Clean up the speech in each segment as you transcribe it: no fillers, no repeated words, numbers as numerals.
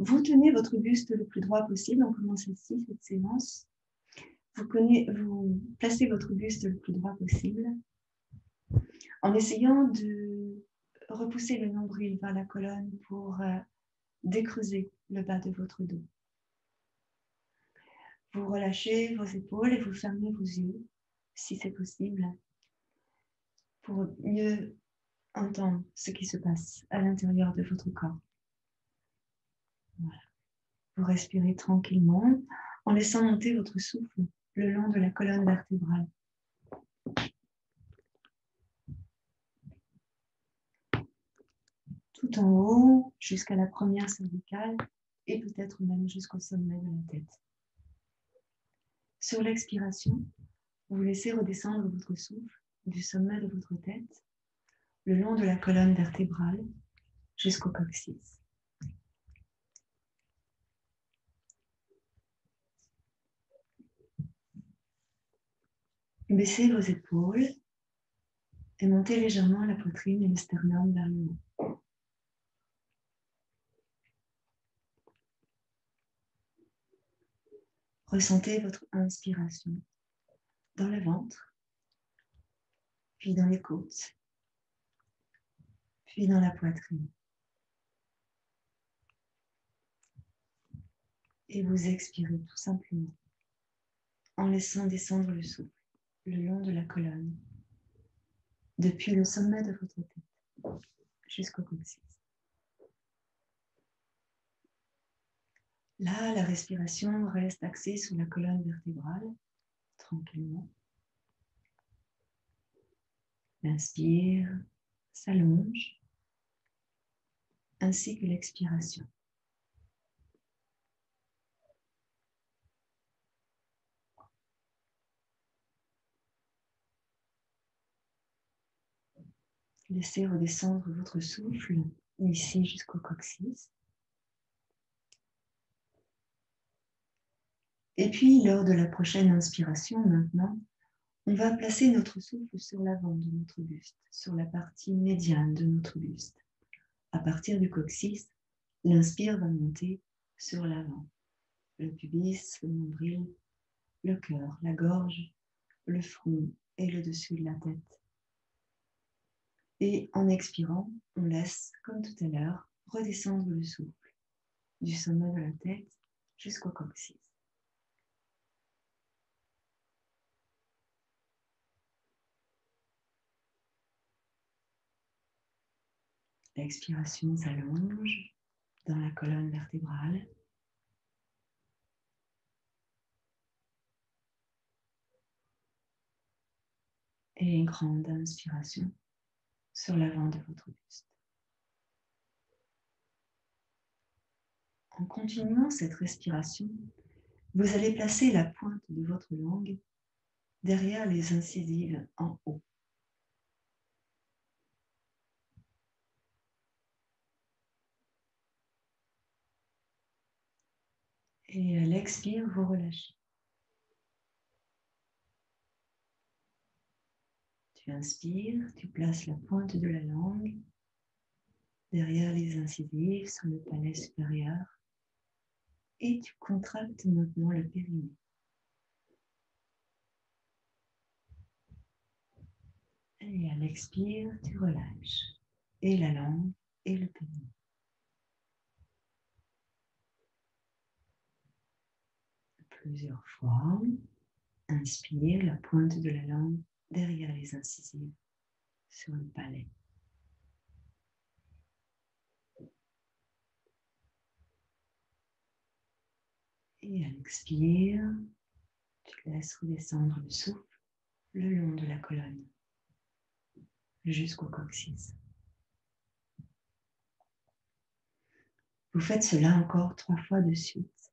Vous tenez votre buste le plus droit possible. On commence ici cette séance. Vous placez votre buste le plus droit possible en essayant de repousser le nombril vers la colonne pour décreuser le bas de votre dos. Vous relâchez vos épaules et vous fermez vos yeux, si c'est possible, pour mieux entendre ce qui se passe à l'intérieur de votre corps. Voilà. Vous respirez tranquillement en laissant monter votre souffle le long de la colonne vertébrale. Tout en haut, jusqu'à la première cervicale et peut-être même jusqu'au sommet de la tête. Sur l'expiration, vous laissez redescendre votre souffle du sommet de votre tête, le long de la colonne vertébrale jusqu'au coccyx. Baissez vos épaules et montez légèrement la poitrine et le sternum vers le haut. Ressentez votre inspiration dans le ventre, puis dans les côtes, puis dans la poitrine. Et vous expirez tout simplement en laissant descendre le souffle le long de la colonne, depuis le sommet de votre tête jusqu'au coccyx. Là, la respiration reste axée sur la colonne vertébrale, tranquillement. L'inspire s'allonge, ainsi que l'expiration. Laissez redescendre votre souffle ici jusqu'au coccyx. Et puis, lors de la prochaine inspiration, maintenant, on va placer notre souffle sur l'avant de notre buste, sur la partie médiane de notre buste. À partir du coccyx, l'inspire va monter sur l'avant. Le pubis, le nombril, le cœur, la gorge, le front et le dessus de la tête. Et en expirant, on laisse, comme tout à l'heure, redescendre le souffle du sommet de la tête jusqu'au coccyx. L'expiration s'allonge dans la colonne vertébrale. Et une grande inspiration sur l'avant de votre buste. En continuant cette respiration, vous allez placer la pointe de votre langue derrière les incisives en haut. Et à l'expire, vous relâchez. Tu inspires, tu places la pointe de la langue derrière les incisives sur le palais supérieur et tu contractes maintenant le périnée. Et à l'expire, tu relâches et la langue et le périnée. Plusieurs fois, inspire la pointe de la langue derrière les incisives sur le palais. Et à l'expire, tu laisses redescendre le souffle le long de la colonne jusqu'au coccyx. Vous faites cela encore 3 fois de suite,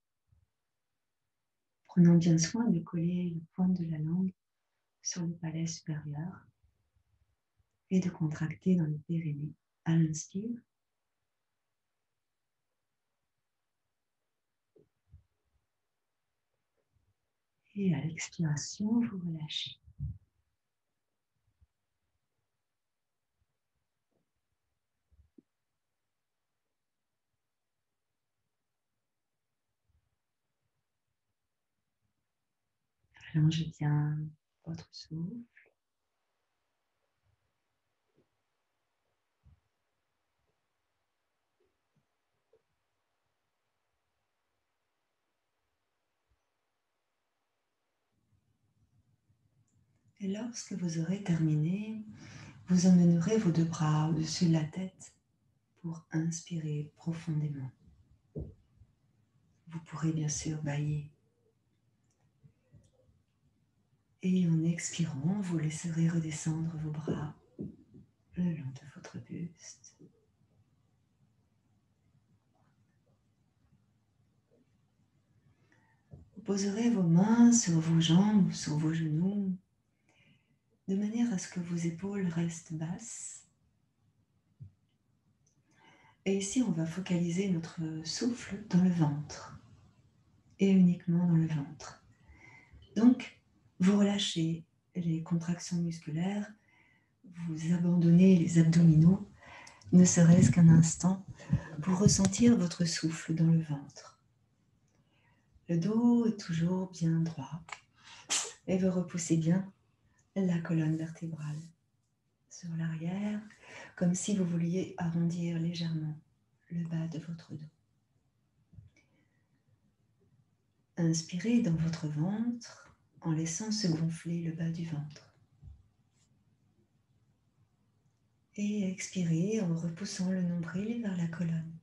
prenant bien soin de coller la pointe de la langue sur le palais supérieur et de contracter dans le périnée à l'inspire. Et à l'expiration, vous relâchez. Allongez bien votre souffle. Et lorsque vous aurez terminé, vous emmènerez vos deux bras au-dessus de la tête pour inspirer profondément. Vous pourrez bien sûr bâiller. Et en expirant, vous laisserez redescendre vos bras le long de votre buste. Vous poserez vos mains sur vos jambes, sur vos genoux, de manière à ce que vos épaules restent basses. Et ici, on va focaliser notre souffle dans le ventre, et uniquement dans le ventre. Donc, vous relâchez les contractions musculaires, vous abandonnez les abdominaux, ne serait-ce qu'un instant, pour ressentir votre souffle dans le ventre. Le dos est toujours bien droit, et vous repoussez bien la colonne vertébrale sur l'arrière, comme si vous vouliez arrondir légèrement le bas de votre dos. Inspirez dans votre ventre en laissant se gonfler le bas du ventre. Et expirez en repoussant le nombril vers la colonne.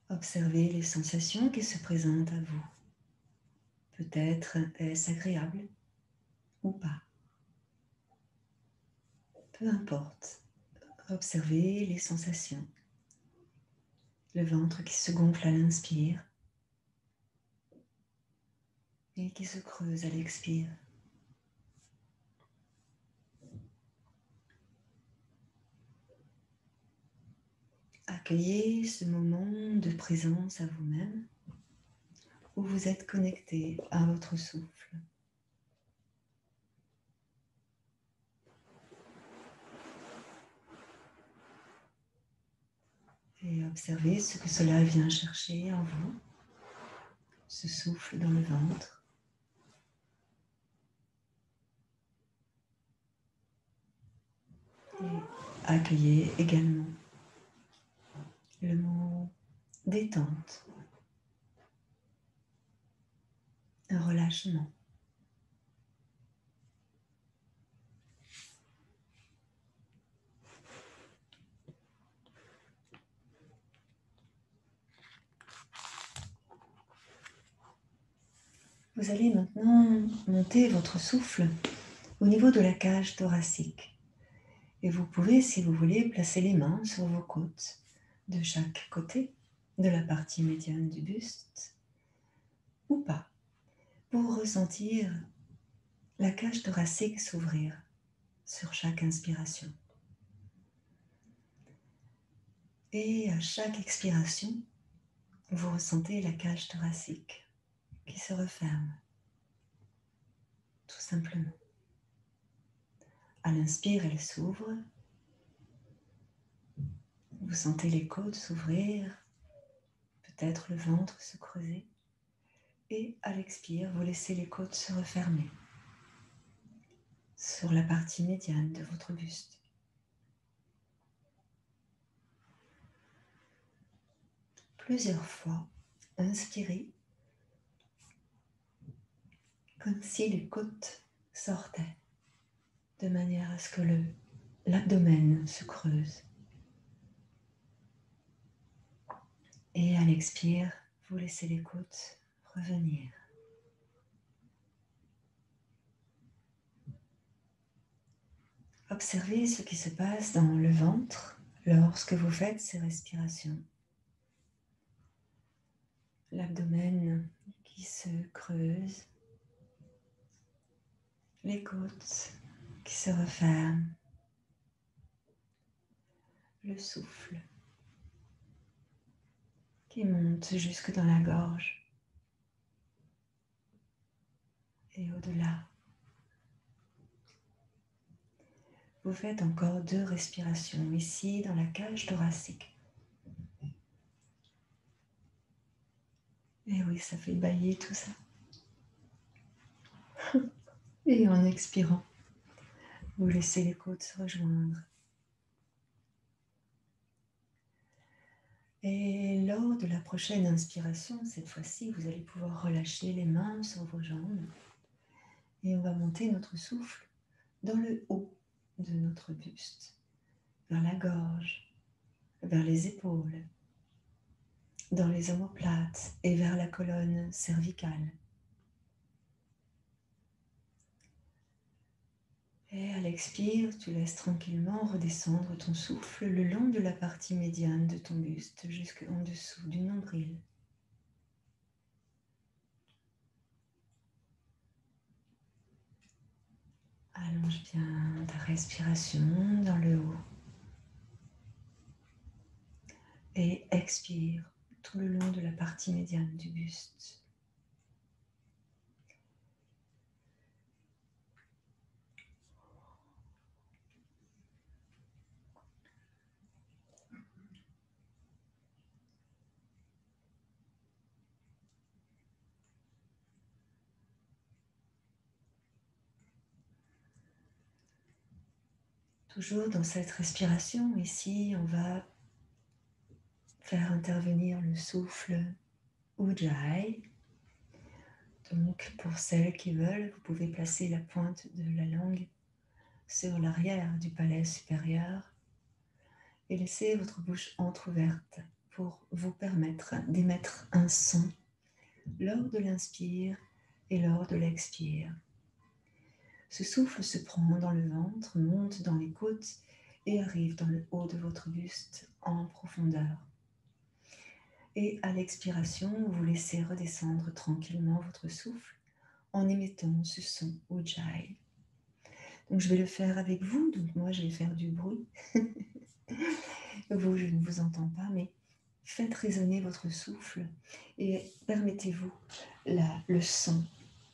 Observez les sensations qui se présentent à vous. Peut-être est-ce agréable ou pas. Peu importe. Observez les sensations. Le ventre qui se gonfle à l'inspire et qui se creuse à l'expire. Accueillez ce moment de présence à vous-même où vous êtes connecté à votre souffle. Et observez ce que cela vient chercher en vous, ce souffle dans le ventre. Et accueillez également le mot détente, un relâchement. Vous allez maintenant monter votre souffle au niveau de la cage thoracique. Et vous pouvez, si vous voulez, placer les mains sur vos côtes de chaque côté de la partie médiane du buste, ou pas, pour ressentir la cage thoracique s'ouvrir sur chaque inspiration. Et à chaque expiration, vous ressentez la cage thoracique qui se referme, tout simplement. À l'inspire, elle s'ouvre. Vous sentez les côtes s'ouvrir, peut-être le ventre se creuser. Et à l'expire, vous laissez les côtes se refermer sur la partie médiane de votre buste. Plusieurs fois, inspirez, comme si les côtes sortaient, de manière à ce que l'abdomen se creuse. Et à l'expire, vous laissez les côtes revenir. Observez ce qui se passe dans le ventre lorsque vous faites ces respirations. L'abdomen qui se creuse, les côtes qui se referment, le souffle qui monte jusque dans la gorge et au-delà. Vous faites encore 2 respirations ici dans la cage thoracique. Et oui, ça fait bâiller tout ça. Et en expirant, vous laissez les côtes se rejoindre. Et lors de la prochaine inspiration, cette fois-ci, vous allez pouvoir relâcher les mains sur vos jambes. Et on va monter notre souffle dans le haut de notre buste, vers la gorge, vers les épaules, dans les omoplates et vers la colonne cervicale. Et à l'expire, tu laisses tranquillement redescendre ton souffle le long de la partie médiane de ton buste jusqu'en dessous du nombril. Allonge bien ta respiration dans le haut. Et expire tout le long de la partie médiane du buste. Toujours dans cette respiration, ici, on va faire intervenir le souffle Ujjayi. Donc, pour celles qui veulent, vous pouvez placer la pointe de la langue sur l'arrière du palais supérieur et laisser votre bouche entrouverte pour vous permettre d'émettre un son lors de l'inspire et lors de l'expire. Ce souffle se prend dans le ventre, monte dans les côtes et arrive dans le haut de votre buste en profondeur. Et à l'expiration, vous laissez redescendre tranquillement votre souffle en émettant ce son Ujjayi. Donc je vais le faire avec vous, donc moi je vais faire du bruit. Vous, je ne vous entends pas, mais faites résonner votre souffle et permettez-vous le son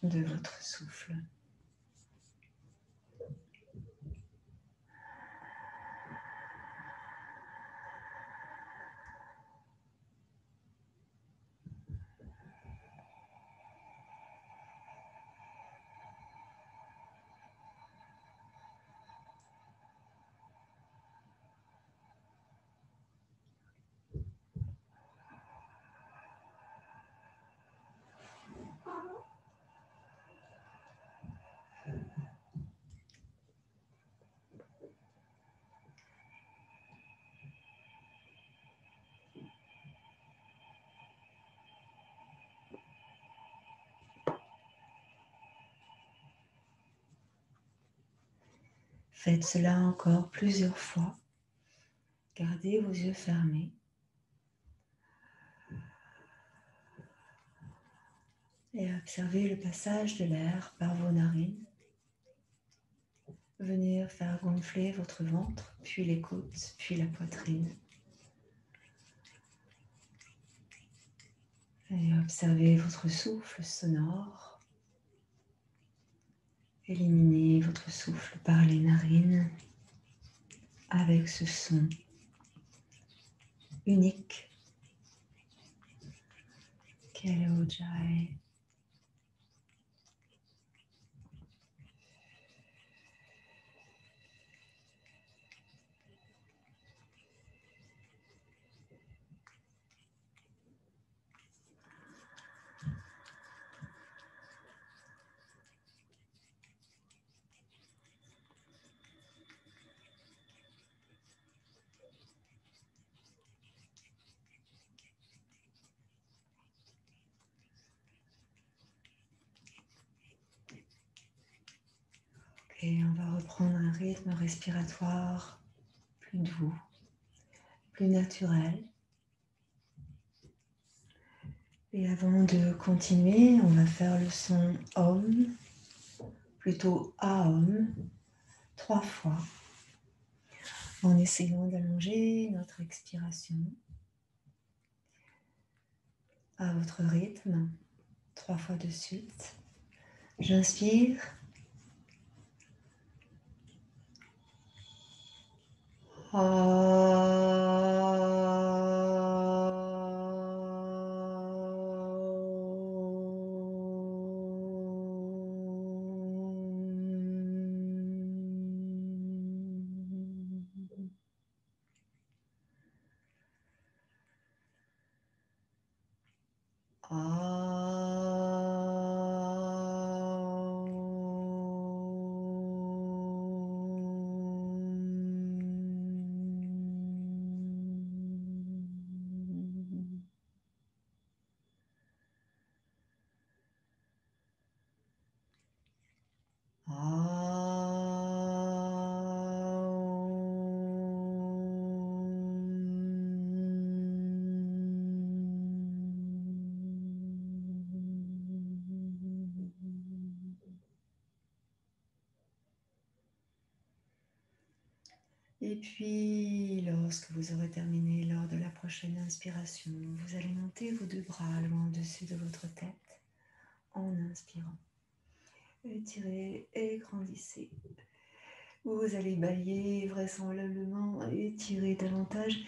de votre souffle. Faites cela encore plusieurs fois. Gardez vos yeux fermés. Et observez le passage de l'air par vos narines. Venir faire gonfler votre ventre, puis les côtes, puis la poitrine. Et observez votre souffle sonore. Éliminez votre souffle par les narines avec ce son unique qu'est le Ujjayi. Et on va reprendre un rythme respiratoire plus doux, plus naturel. Et avant de continuer, on va faire le son Om, plutôt Aum, 3 fois, en essayant d'allonger notre expiration à votre rythme, 3 fois de suite. J'inspire. Et puis, lorsque vous aurez terminé, lors de la prochaine inspiration, vous allez monter vos deux bras loin au-dessus de votre tête en inspirant. Étirez et grandissez. Vous allez balayer vraisemblablement, étirer davantage,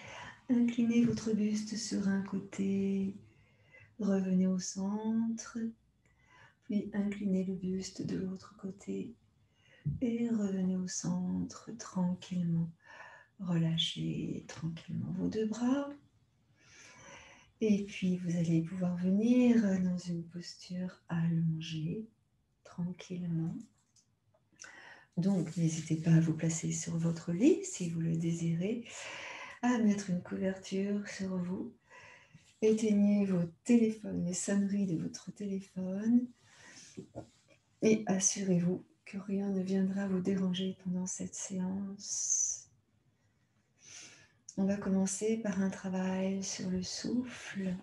inclinez votre buste sur un côté, revenez au centre, puis inclinez le buste de l'autre côté et revenez au centre tranquillement. Relâchez tranquillement vos deux bras. Et puis vous allez pouvoir venir dans une posture allongée, tranquillement. Donc n'hésitez pas à vous placer sur votre lit si vous le désirez, à mettre une couverture sur vous. Éteignez vos téléphones, les sonneries de votre téléphone et assurez-vous que rien ne viendra vous déranger pendant cette séance. On va commencer par un travail sur le souffle.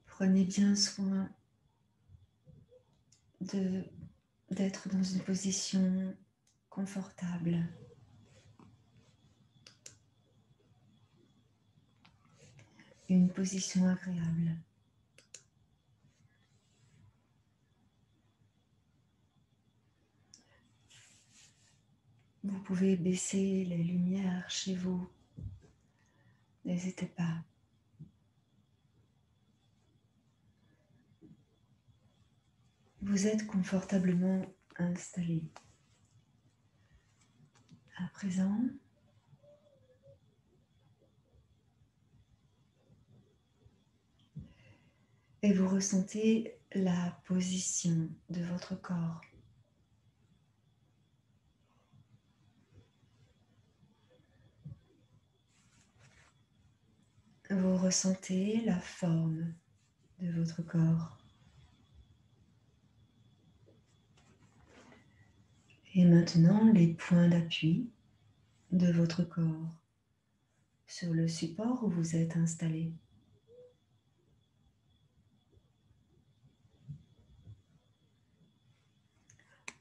Prenez bien soin d'être dans une position confortable. Une position agréable. Vous pouvez baisser les lumières chez vous. N'hésitez pas. Vous êtes confortablement installé. À présent, et vous ressentez la position de votre corps. Vous ressentez la forme de votre corps. Et maintenant, les points d'appui de votre corps sur le support où vous êtes installé.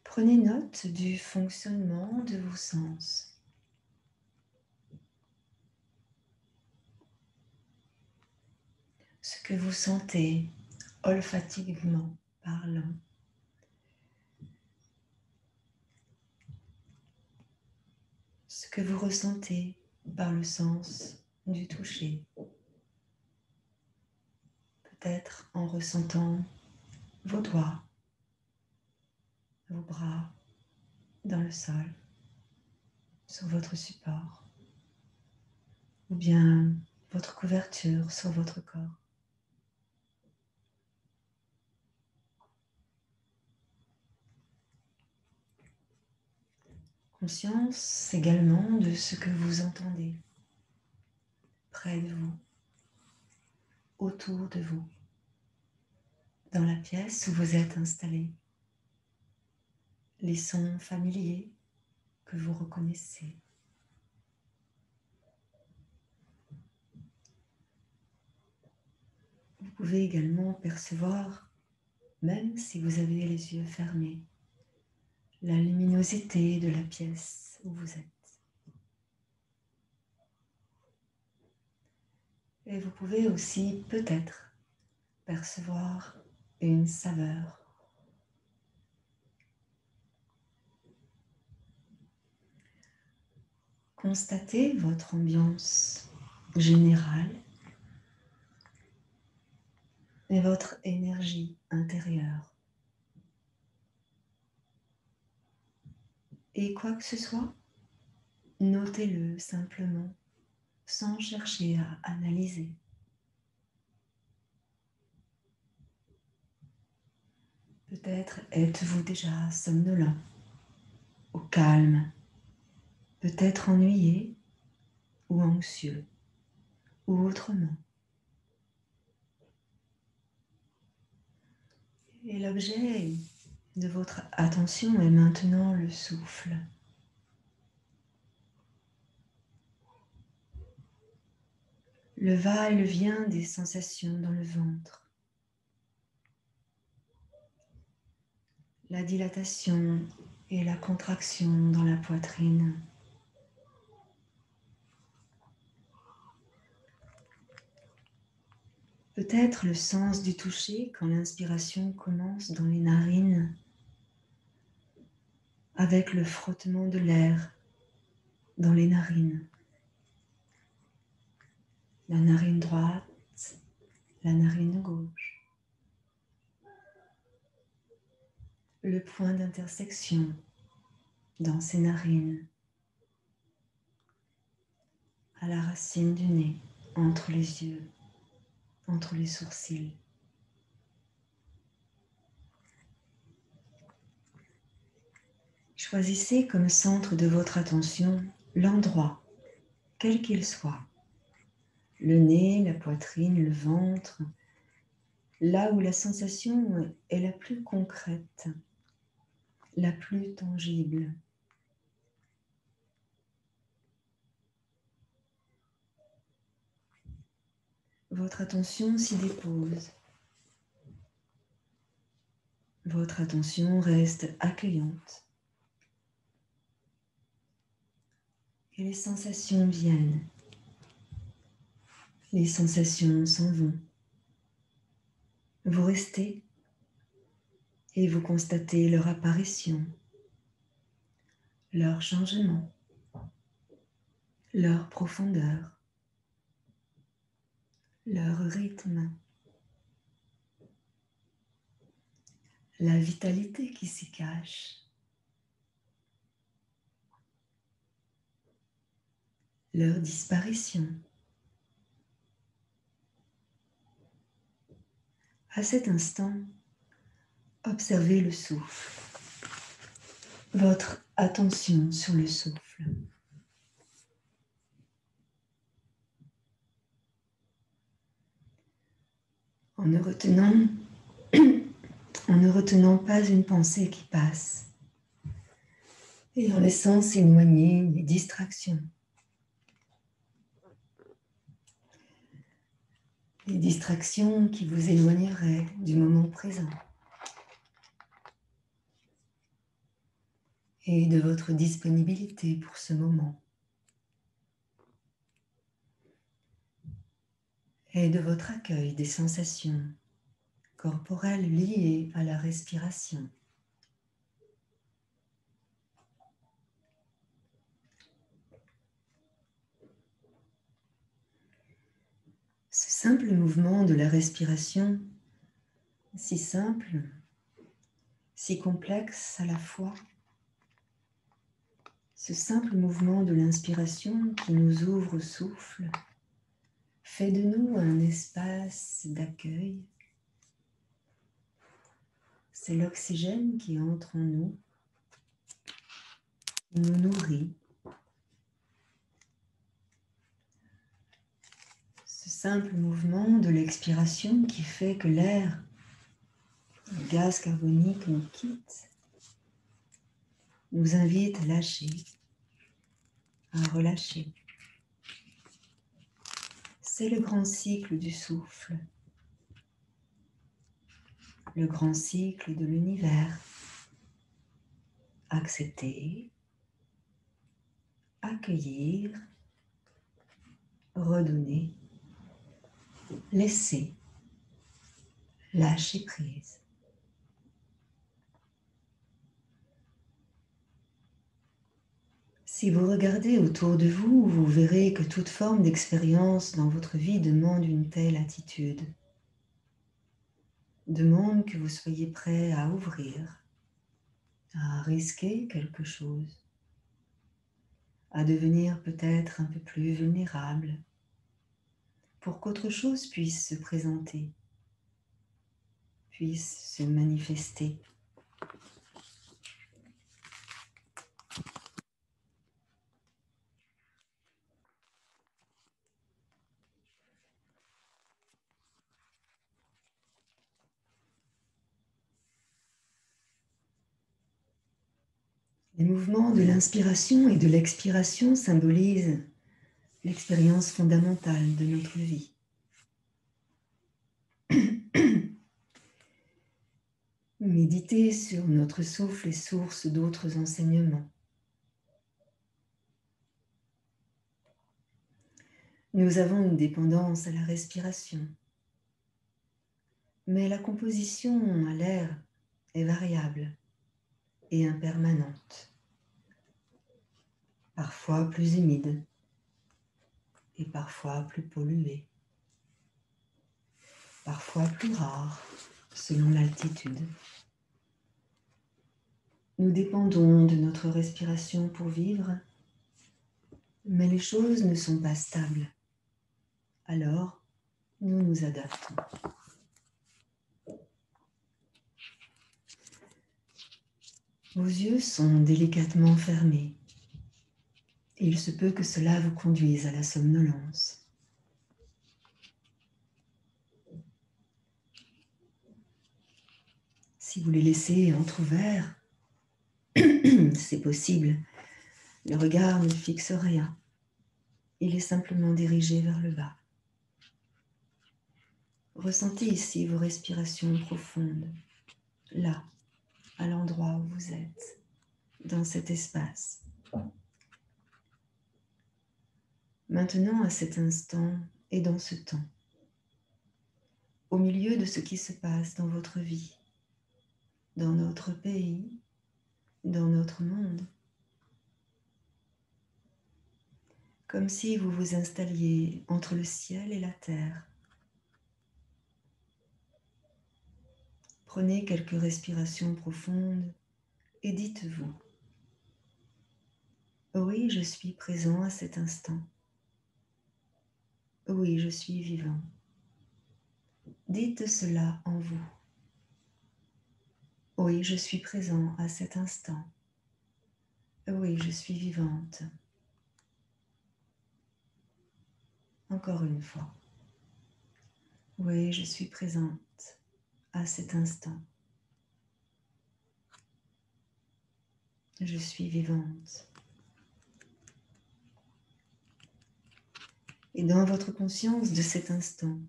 Prenez note du fonctionnement de vos sens. Ce que vous sentez olfactivement parlant. Ce que vous ressentez par le sens du toucher. Peut-être en ressentant vos doigts, vos bras dans le sol, sur votre support, ou bien votre couverture sur votre corps. Conscience également de ce que vous entendez près de vous, autour de vous, dans la pièce où vous êtes installé. Les sons familiers que vous reconnaissez. Vous pouvez également percevoir, même si vous avez les yeux fermés, la luminosité de la pièce où vous êtes. Et vous pouvez aussi peut-être percevoir une saveur. Constatez votre ambiance générale et votre énergie intérieure. Et quoi que ce soit, notez-le simplement, sans chercher à analyser. Peut-être êtes-vous déjà somnolent, au calme, peut-être ennuyé ou anxieux, ou autrement. Et l'objet de votre attention est maintenant le souffle. Le va et le vient des sensations dans le ventre. La dilatation et la contraction dans la poitrine. Peut-être le sens du toucher quand l'inspiration commence dans les narines, avec le frottement de l'air dans les narines. La narine droite, la narine gauche. Le point d'intersection dans ces narines, à la racine du nez, entre les yeux, entre les sourcils. Choisissez comme centre de votre attention l'endroit, quel qu'il soit. Le nez, la poitrine, le ventre, là où la sensation est la plus concrète, la plus tangible. Votre attention s'y dépose. Votre attention reste accueillante. Et les sensations viennent. Les sensations s'en vont. Vous restez et vous constatez leur apparition, leur changement, leur profondeur, leur rythme, la vitalité qui s'y cache, leur disparition. À cet instant, observez le souffle, votre attention sur le souffle. En ne retenant pas une pensée qui passe et en laissant s'éloigner les distractions. Les distractions qui vous éloigneraient du moment présent et de votre disponibilité pour ce moment et de votre accueil des sensations corporelles liées à la respiration. Ce simple mouvement de la respiration, si simple, si complexe à la fois, ce simple mouvement de l'inspiration qui nous ouvre au souffle, fait de nous un espace d'accueil. C'est l'oxygène qui entre en nous, nous nourrit. Ce simple mouvement de l'expiration qui fait que l'air, le gaz carbonique nous quitte, nous invite à lâcher, à relâcher. C'est le grand cycle du souffle, le grand cycle de l'univers. Accepter, accueillir, redonner, laisser, lâcher prise. Si vous regardez autour de vous, vous verrez que toute forme d'expérience dans votre vie demande une telle attitude. Demande que vous soyez prêt à ouvrir, à risquer quelque chose, à devenir peut-être un peu plus vulnérable, pour qu'autre chose puisse se présenter, puisse se manifester. Les mouvements de l'inspiration et de l'expiration symbolisent l'expérience fondamentale de notre vie. Méditer sur notre souffle est source d'autres enseignements. Nous avons une dépendance à la respiration, mais la composition à l'air est variable et impermanente, parfois plus humide et parfois plus polluée, parfois plus rare selon l'altitude. Nous dépendons de notre respiration pour vivre, mais les choses ne sont pas stables. Alors, nous nous adaptons. Vos yeux sont délicatement fermés. Il se peut que cela vous conduise à la somnolence. Si vous les laissez entrouverts, c'est possible. Le regard ne fixe rien. Il est simplement dirigé vers le bas. Ressentez ici vos respirations profondes, là, à l'endroit où vous êtes, dans cet espace. Maintenant, à cet instant et dans ce temps, au milieu de ce qui se passe dans votre vie, dans notre pays, dans notre monde, comme si vous vous installiez entre le ciel et la terre. Prenez quelques respirations profondes et dites-vous: oui, je suis présent à cet instant. Oui, je suis vivant. Dites cela en vous. Oui, je suis présent à cet instant. Oui, je suis vivante. Encore une fois. Oui, je suis présente à cet instant. Je suis vivante. Et dans votre conscience de cet instant,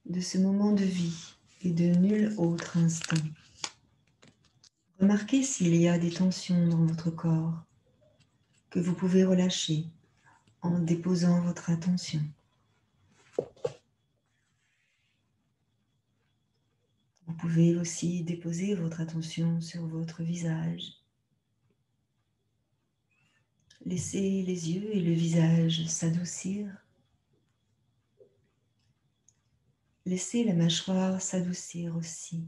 de ce moment de vie et de nul autre instant, remarquez s'il y a des tensions dans votre corps que vous pouvez relâcher en déposant votre attention. Vous pouvez aussi déposer votre attention sur votre visage. Laissez les yeux et le visage s'adoucir. Laissez la mâchoire s'adoucir aussi.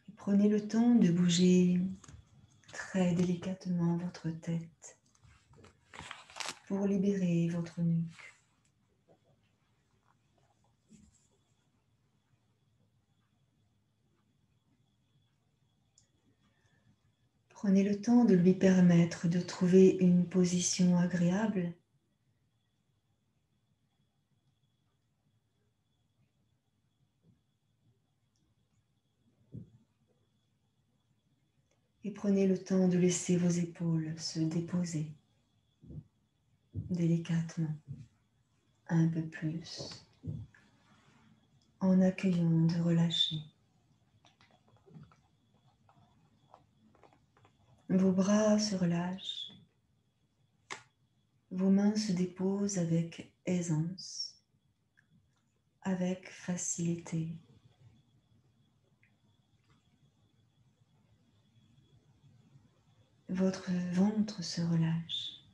Et prenez le temps de bouger très délicatement votre tête pour libérer votre nuque. Prenez le temps de lui permettre de trouver une position agréable. Et prenez le temps de laisser vos épaules se déposer délicatement, un peu plus, en accueillant de relâcher. Vos bras se relâchent, vos mains se déposent avec aisance, avec facilité. Votre ventre se relâche.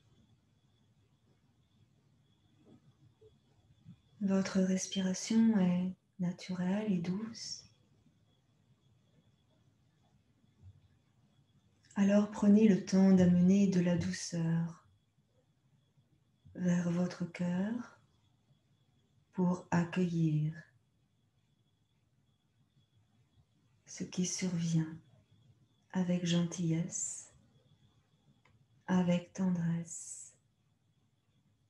Votre respiration est naturelle et douce. Alors prenez le temps d'amener de la douceur vers votre cœur pour accueillir ce qui survient avec gentillesse, avec tendresse,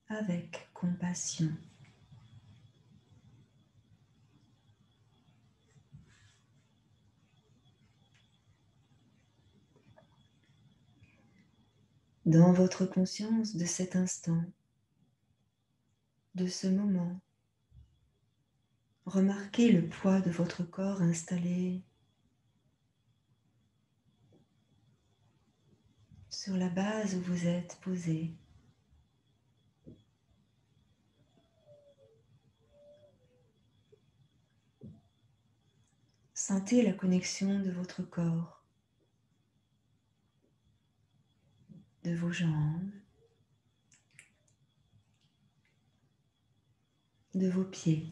avec compassion. dans votre conscience de cet instant, de ce moment. Remarquez le poids de votre corps installé sur la base où vous êtes posé. Sentez la connexion de votre corps, de vos jambes, de vos pieds,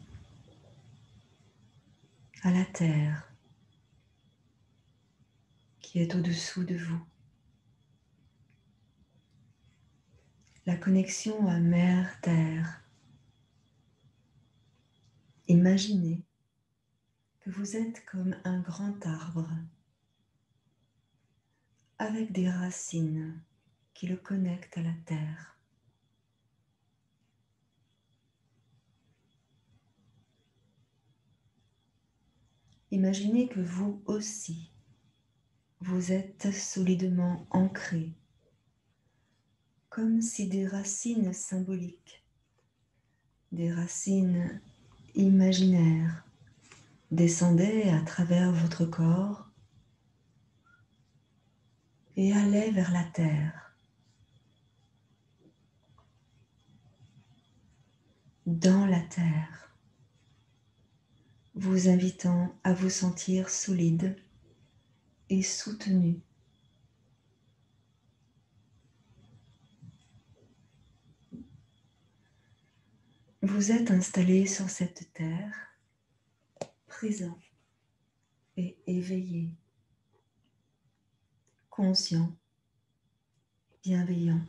à la terre qui est au-dessous de vous. La connexion à Mère-Terre. Imaginez que vous êtes comme un grand arbre avec des racines qui le connectent à la terre. Imaginez que vous aussi, vous êtes solidement ancré, comme si des racines symboliques, des racines imaginaires descendaient à travers votre corps et allaient vers la terre, dans la terre, vous invitant à vous sentir solide et soutenu. Vous êtes installé sur cette terre, présent et éveillé, conscient, bienveillant,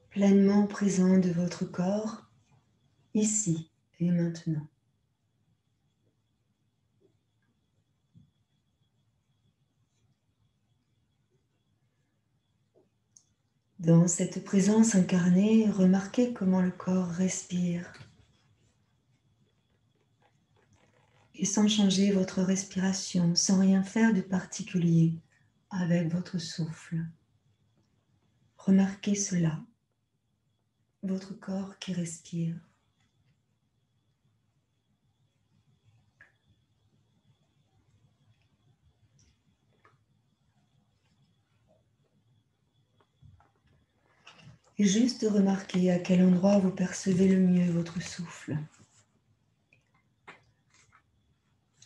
pleinement présent de votre corps, ici et maintenant. Dans cette présence incarnée, remarquez comment le corps respire. Et sans changer votre respiration, sans rien faire de particulier avec votre souffle. Remarquez cela, votre corps qui respire. Et juste remarquez à quel endroit vous percevez le mieux votre souffle.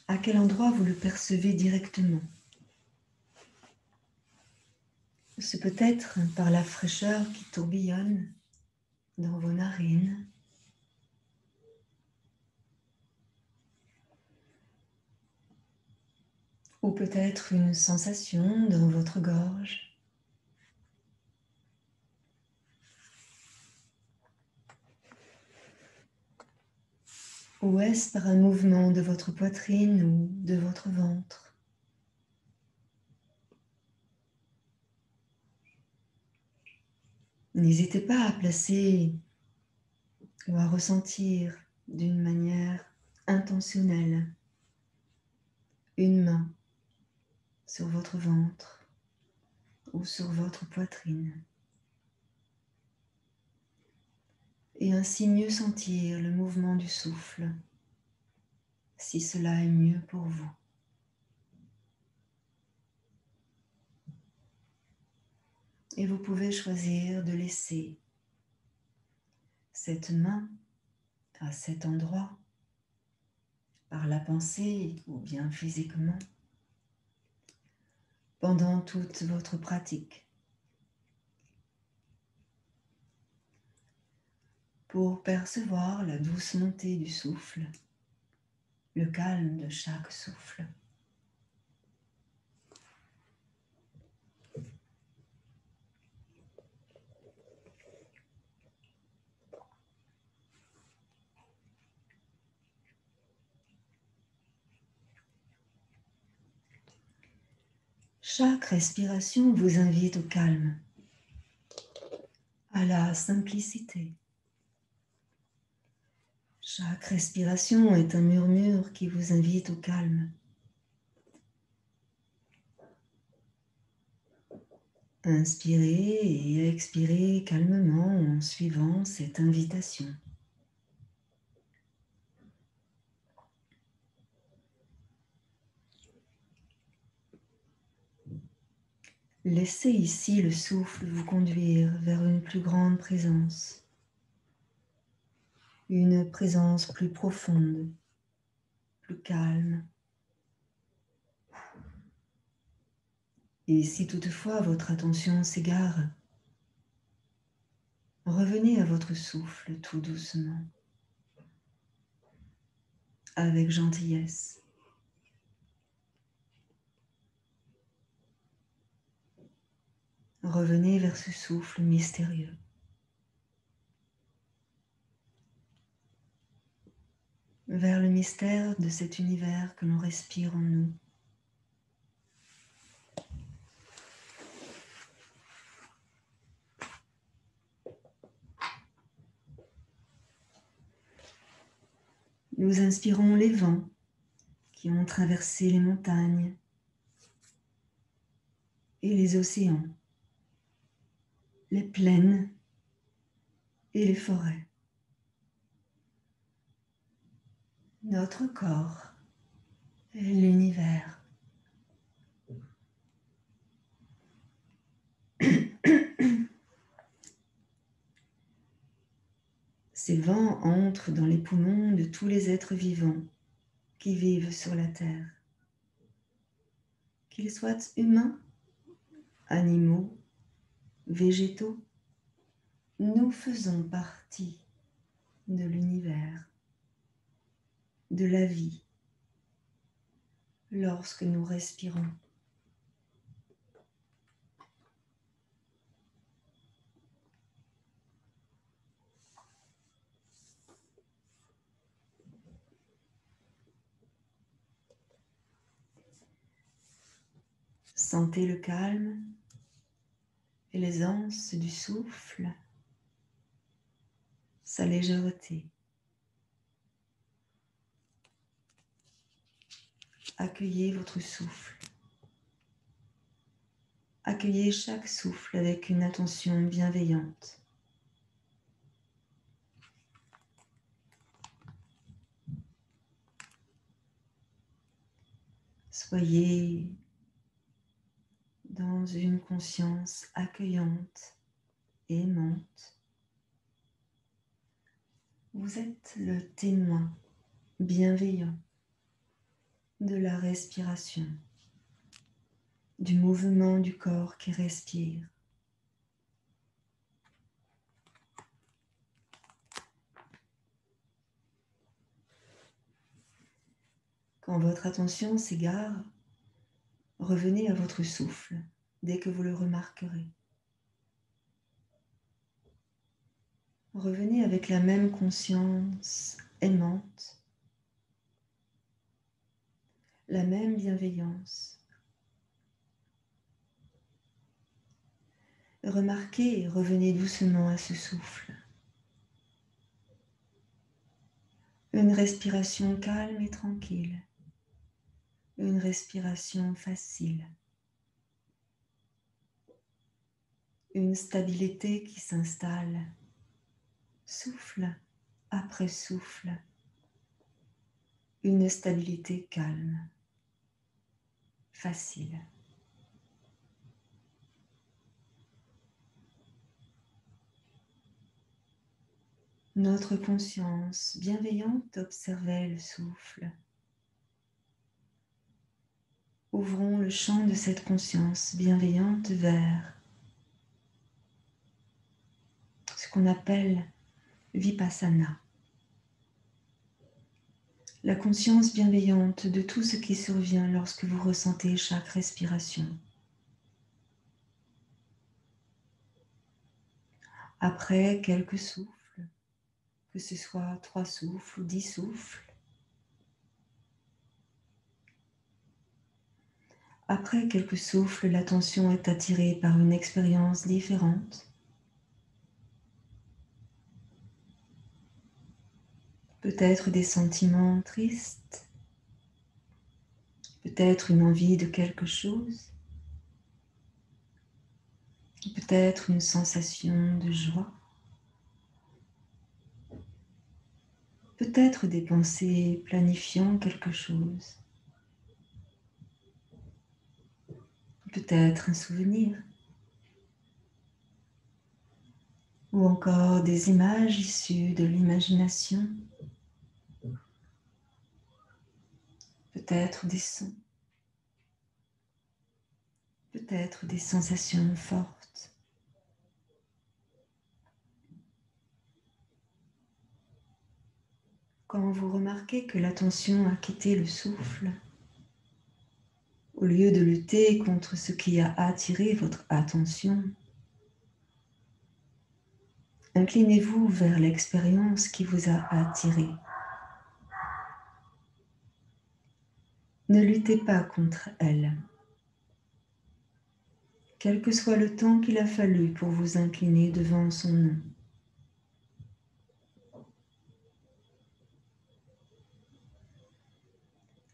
À quel endroit vous le percevez directement. C'est peut-être par la fraîcheur qui tourbillonne dans vos narines. Ou peut-être une sensation dans votre gorge. Ou est-ce par un mouvement de votre poitrine ou de votre ventre? N'hésitez pas à placer ou à ressentir d'une manière intentionnelle une main sur votre ventre ou sur votre poitrine. Et ainsi mieux sentir le mouvement du souffle, si cela est mieux pour vous. Et vous pouvez choisir de laisser cette main à cet endroit, par la pensée ou bien physiquement, pendant toute votre pratique, pour percevoir la douce montée du souffle, le calme de chaque souffle. Chaque respiration vous invite au calme, à la simplicité. Chaque respiration est un murmure qui vous invite au calme. Inspirez et expirez calmement en suivant cette invitation. Laissez ici le souffle vous conduire vers une plus grande présence, une présence plus profonde, plus calme. Et si toutefois votre attention s'égare, revenez à votre souffle tout doucement, avec gentillesse. Revenez vers ce souffle mystérieux. Vers le mystère de cet univers que l'on respire en nous. Nous inspirons les vents qui ont traversé les montagnes et les océans, les plaines et les forêts. Notre corps est l'univers. Ces vents entrent dans les poumons de tous les êtres vivants qui vivent sur la terre. Qu'ils soient humains, animaux, végétaux, nous faisons partie de l'univers, de la vie, lorsque nous respirons. Sentez le calme et l'aisance du souffle, sa légèreté. Accueillez votre souffle. Accueillez chaque souffle avec une attention bienveillante. Soyez dans une conscience accueillante et aimante. Vous êtes le témoin bienveillant de la respiration, du mouvement du corps qui respire. Quand votre attention s'égare, revenez à votre souffle dès que vous le remarquerez. Revenez avec la même conscience aimante, la même bienveillance. Remarquez et revenez doucement à ce souffle. Une respiration calme et tranquille. Une respiration facile. Une stabilité qui s'installe, souffle après souffle. Une stabilité calme, facile. Notre conscience bienveillante observait le souffle. Ouvrons le champ de cette conscience bienveillante vers ce qu'on appelle Vipassana. La conscience bienveillante de tout ce qui survient lorsque vous ressentez chaque respiration. Après quelques souffles, que ce soit 3 souffles ou 10 souffles, après quelques souffles, l'attention est attirée par une expérience différente. Peut-être des sentiments tristes, peut-être une envie de quelque chose, peut-être une sensation de joie, peut-être des pensées planifiant quelque chose, peut-être un souvenir, ou encore des images issues de l'imagination, peut-être des sons, peut-être des sensations fortes. Quand vous remarquez que l'attention a quitté le souffle, au lieu de lutter contre ce qui a attiré votre attention, inclinez-vous vers l'expérience qui vous a attiré. Ne luttez pas contre elle. Quel que soit le temps qu'il a fallu pour vous incliner devant son nom.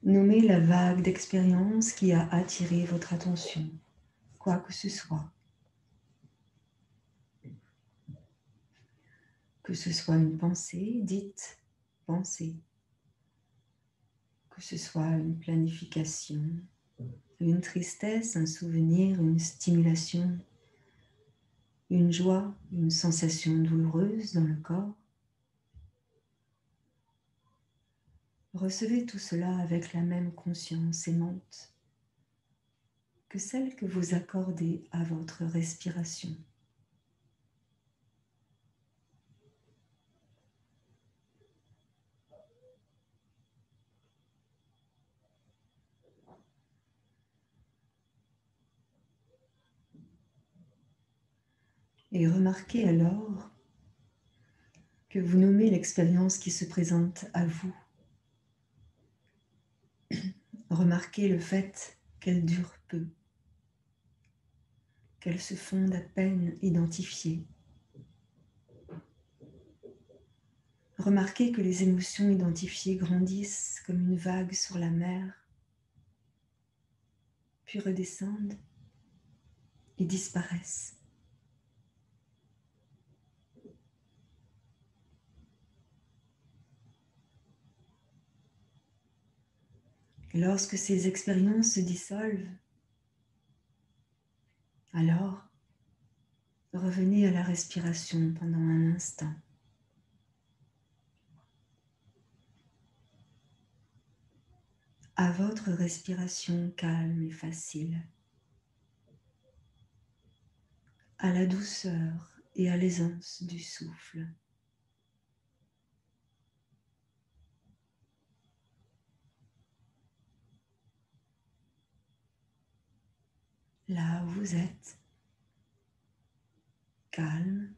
Nommez la vague d'expérience qui a attiré votre attention, quoi que ce soit. Que ce soit une pensée, dites pensée. Que ce soit une planification, une tristesse, un souvenir, une stimulation, une joie, une sensation douloureuse dans le corps. Recevez tout cela avec la même conscience aimante que celle que vous accordez à votre respiration. Et remarquez alors que vous nommez l'expérience qui se présente à vous. Remarquez le fait qu'elle dure peu, qu'elle se fonde à peine identifiée. Remarquez que les émotions identifiées grandissent comme une vague sur la mer, puis redescendent et disparaissent. Et lorsque ces expériences se dissolvent, alors revenez à la respiration pendant un instant. À votre respiration calme et facile, à la douceur et à l'aisance du souffle. Là où vous êtes, calme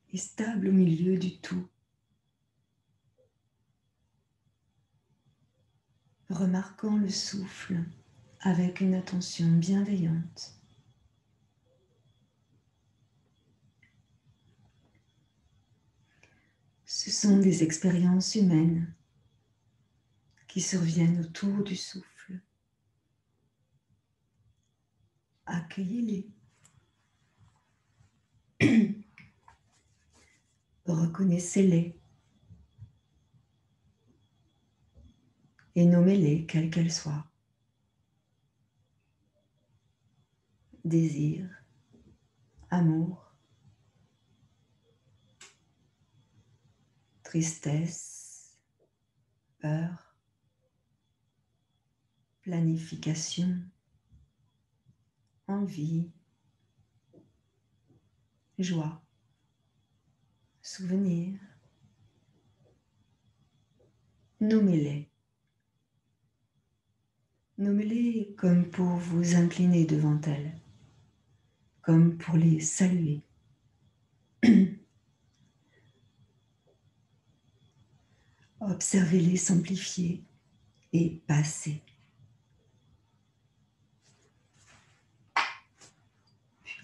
et stable au milieu du tout. Remarquant le souffle avec une attention bienveillante. Ce sont des expériences humaines qui surviennent autour du souffle. Accueillez-les. Reconnaissez-les et nommez-les quelles qu'elles soient. Désir, amour, tristesse, peur, planification, envie, joie, souvenir. Nommez-les. Nommez-les comme pour vous incliner devant elles, comme pour les saluer. Observez-les s'amplifier et passer.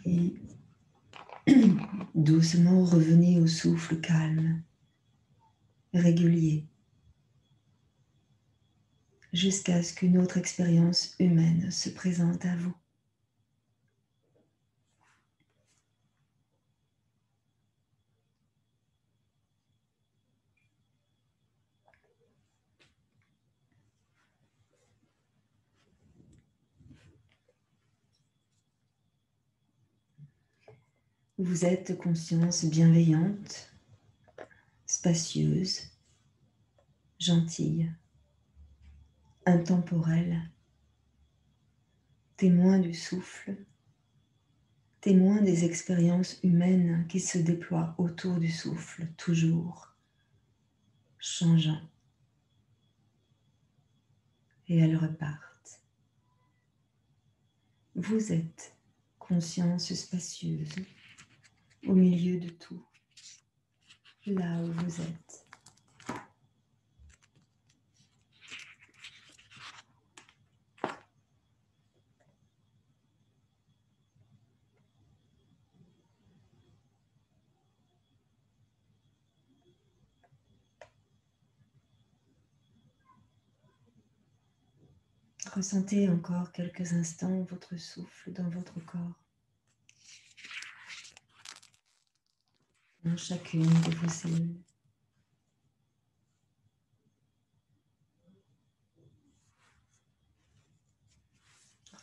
Puis, doucement revenez au souffle calme, régulier, jusqu'à ce qu'une autre expérience humaine se présente à vous. Vous êtes conscience bienveillante, spacieuse, gentille, intemporelle, témoin du souffle, témoin des expériences humaines qui se déploient autour du souffle, toujours changeant. Et elles repartent. Vous êtes conscience spacieuse au milieu de tout, là où vous êtes. Ressentez encore quelques instants votre souffle dans votre corps, dans chacune de vos cellules.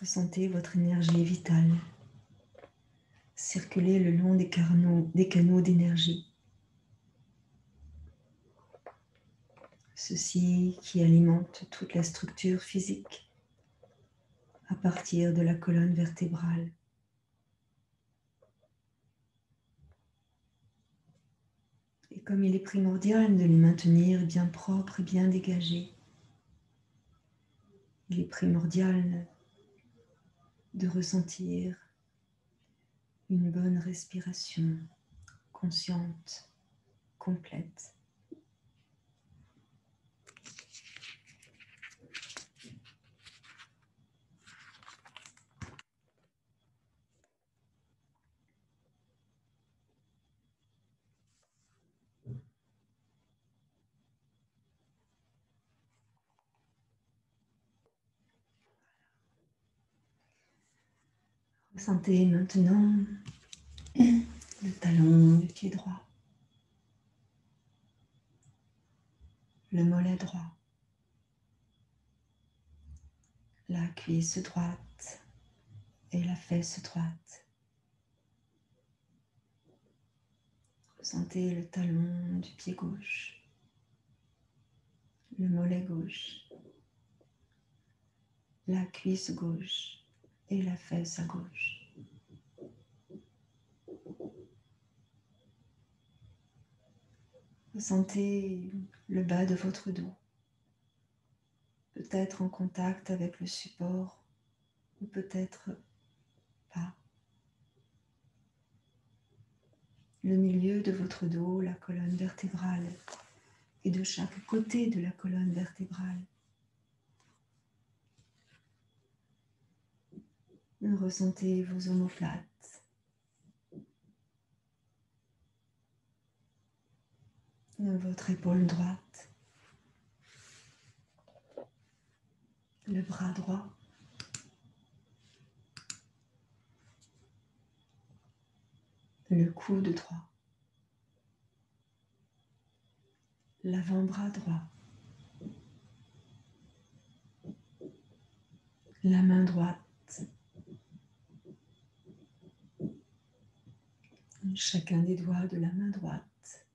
Ressentez votre énergie vitale circuler le long des canaux d'énergie. Ceux-ci qui alimentent toute la structure physique à partir de la colonne vertébrale. Et comme il est primordial de les maintenir bien propres et bien dégagés, il est primordial de ressentir une bonne respiration consciente, complète. Ressentez maintenant le talon du pied droit, le mollet droit, la cuisse droite et la fesse droite. Ressentez le talon du pied gauche, le mollet gauche, la cuisse gauche et la fesse à gauche. Ressentez le bas de votre dos, peut-être en contact avec le support ou peut-être pas. Le milieu de votre dos, la colonne vertébrale et de chaque côté de la colonne vertébrale. Ressentez vos omoplates, votre épaule droite, le bras droit, le coude droit, l'avant-bras droit, la main droite, chacun des doigts de la main droite,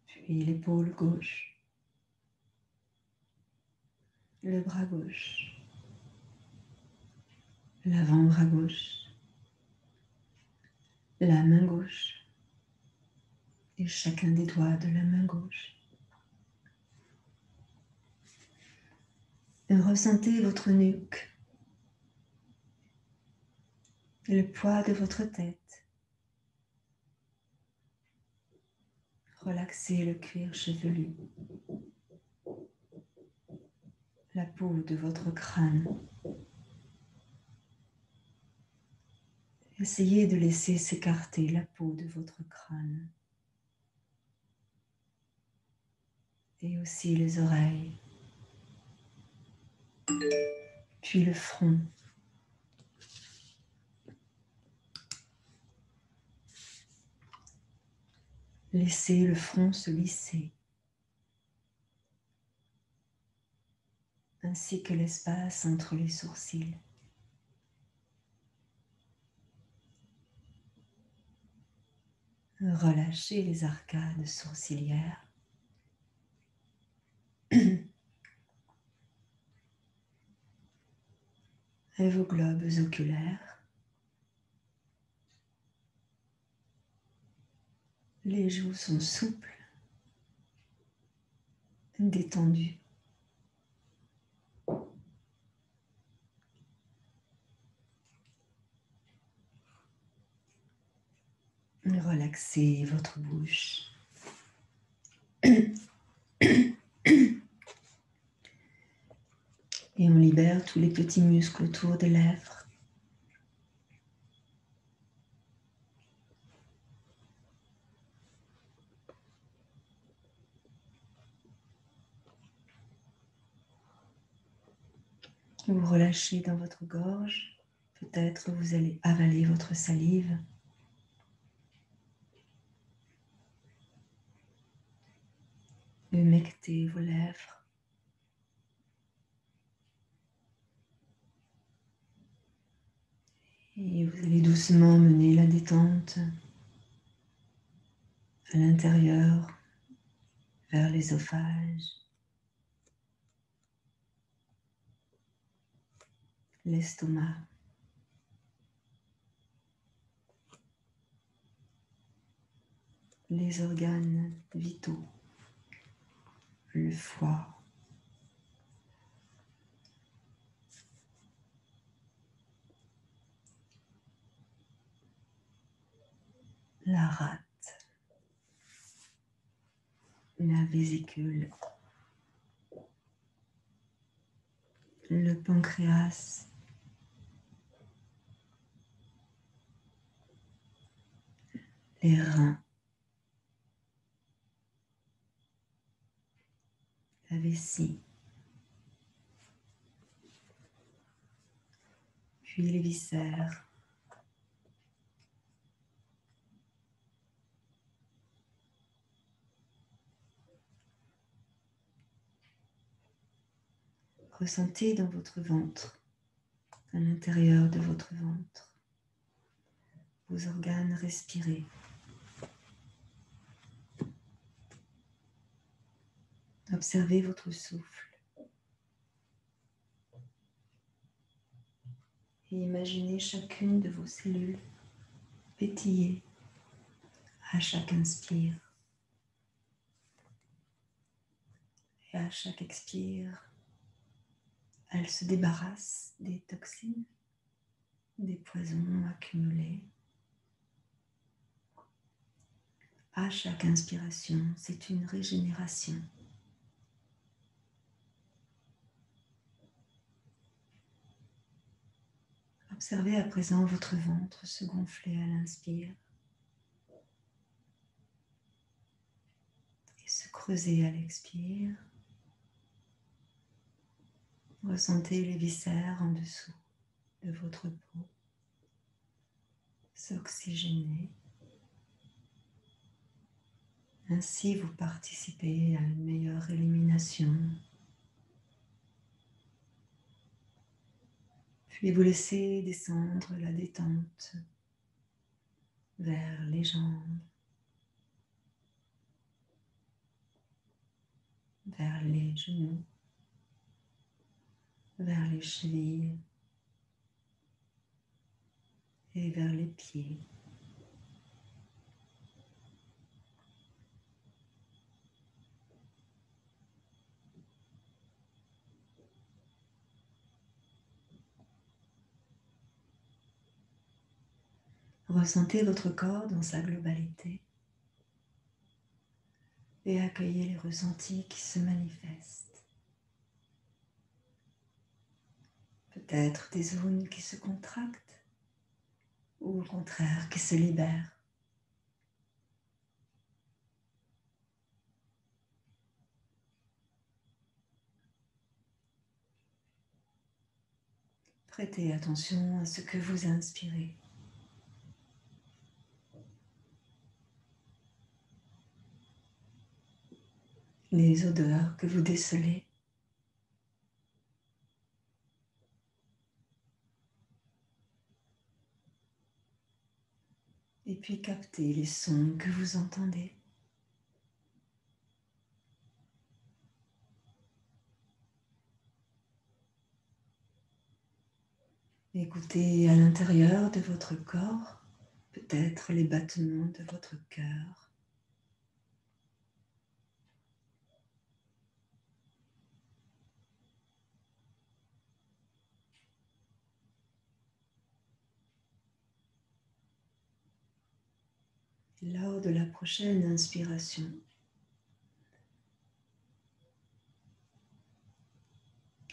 puis l'épaule gauche, le bras gauche, l'avant-bras gauche, la main gauche et chacun des doigts de la main gauche. Et ressentez votre nuque, le poids de votre tête. Relaxez le cuir chevelu, la peau de votre crâne. Essayez de laisser s'écarter la peau de votre crâne. Et aussi les oreilles, puis le front. Laissez le front se lisser. ainsi que l'espace entre les sourcils. Relâchez les arcades sourcilières. Et vos globes oculaires. Les joues sont souples, détendues. Relaxez votre bouche. Et on libère tous les petits muscles autour des lèvres. Vous relâchez dans votre gorge. Peut-être vous allez avaler votre salive. Humectez vos lèvres. Et vous allez doucement mener la détente à l'intérieur, vers l'ésophage, l'estomac. Les organes vitaux, le foie, la rate, la vésicule, le pancréas, les reins, la vessie, puis les viscères, ressentez dans votre ventre, à l'intérieur de votre ventre, vos organes respirés. Observez votre souffle et imaginez chacune de vos cellules pétiller à chaque inspire et à chaque expire. Elle se débarrasse des toxines, des poisons accumulés. À chaque inspiration, c'est une régénération. Observez à présent votre ventre se gonfler à l'inspire et se creuser à l'expire. Ressentez les viscères en dessous de votre peau s'oxygéner. Ainsi, vous participez à une meilleure élimination. Puis vous laissez descendre la détente vers les jambes, vers les genoux, vers les chevilles et vers les pieds. Ressentez votre corps dans sa globalité et accueillez les ressentis qui se manifestent. Peut-être des zones qui se contractent ou au contraire qui se libèrent. Prêtez attention à ce que vous inspirez. Les odeurs que vous décelez. Et puis captez les sons que vous entendez. Écoutez à l'intérieur de votre corps, peut-être les battements de votre cœur. Lors de la prochaine inspiration,